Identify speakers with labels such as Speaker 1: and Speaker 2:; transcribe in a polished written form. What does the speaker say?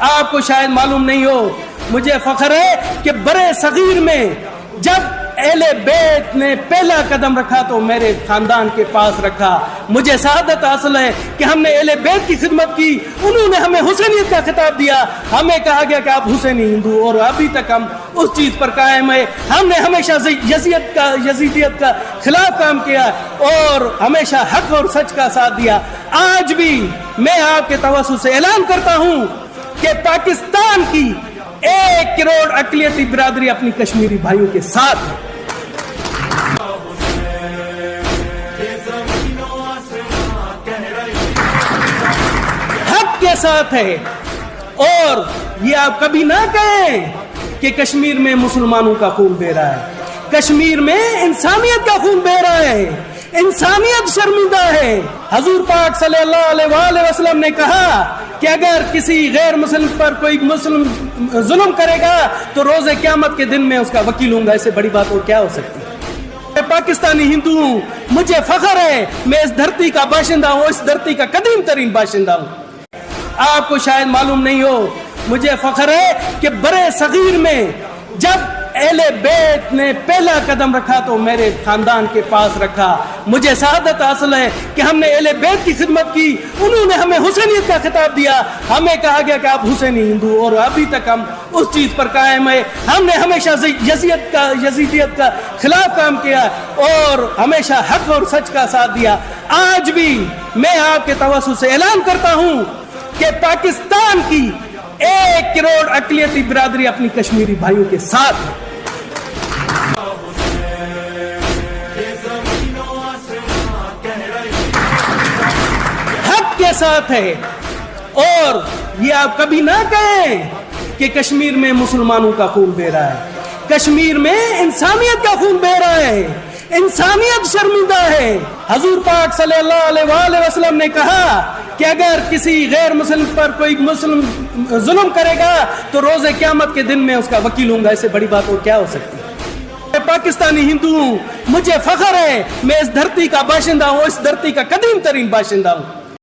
Speaker 1: آپ کو شاید معلوم نہیں ہو، مجھے فخر ہے کہ برے صغیر میں جب اہل بیت نے پہلا قدم رکھا تو میرے خاندان کے پاس رکھا۔ مجھے سعادت حاصل ہے کہ ہم نے اہل بیت کی خدمت کی، انہوں نے ہمیں حسینیت کا خطاب دیا، ہمیں کہا گیا کہ آپ حسینی ہندو، اور ابھی تک ہم اس چیز پر قائم ہے۔ ہم نے ہمیشہ یزیدیت کا خلاف کام کیا اور ہمیشہ حق اور سچ کا ساتھ دیا۔ آج بھی میں آپ کے توسط سے اعلان کرتا ہوں کہ پاکستان کی 1 کروڑ اقلیتی برادری اپنی کشمیری بھائیوں کے ساتھ ہے، حق کے ساتھ ہے۔ اور یہ آپ کبھی نہ کہیں کہ کشمیر میں مسلمانوں کا خون بہ رہا ہے، کشمیر میں انسانیت کا خون بہ رہا ہے، انسانیت شرمندہ ہے۔ حضور پاک صلی اللہ علیہ وآلہ وسلم نے کہا کہ اگر کسی غیر مسلم پر کوئی مسلم ظلم کرے گا تو روز قیامت کے دن میں اس کا وکیل ہوں گا۔ اس سے بڑی بات اور کیا ہو سکتی ہے؟ میں پاکستانی ہندو ہوں، مجھے فخر ہے، میں اس دھرتی کا باشندہ ہوں، اس دھرتی کا قدیم ترین باشندہ ہوں۔ آپ کو شاید معلوم نہیں ہو، مجھے فخر ہے کہ برے صغیر میں جب اہل بیت نے پہلا قدم رکھا تو میرے خاندان کے پاس رکھا۔ مجھے سعادت حاصل ہے کہ ہم نے اہل بیت کی خدمت کی، انہوں نے ہمیں حسینیت کا خطاب دیا، ہمیں کہا گیا کہ آپ حسینی ہندو، اور ابھی تک ہم اس چیز پر قائم ہے۔ ہم نے ہمیشہ یزیدیت کا خلاف کام کیا اور ہمیشہ حق اور سچ کا ساتھ دیا۔ آج بھی میں آپ کے توسط سے اعلان کرتا ہوں کہ پاکستان کی 1 کروڑ اقلیتی برادری اپنی کشمیری بھائیوں کے ساتھ ہے، حق کے ساتھ ہے۔ اور یہ آپ کبھی نہ کہیں کہ کشمیر میں مسلمانوں کا خون بہ رہا ہے، کشمیر میں انسانیت کا خون بہ رہا ہے، انسانیت شرمندہ ہے۔ حضور پاک صلی اللہ علیہ وآلہ وسلم نے کہا کہ اگر کسی غیر مسلم پر کوئی مسلم ظلم کرے گا تو روز قیامت کے دن میں اس کا وکیل ہوں گا۔ اس سے بڑی بات اور کیا ہو سکتی ہے؟ میں پاکستانی ہندو ہوں، مجھے فخر ہے، میں اس دھرتی کا باشندہ ہوں، اس دھرتی کا قدیم ترین باشندہ ہوں۔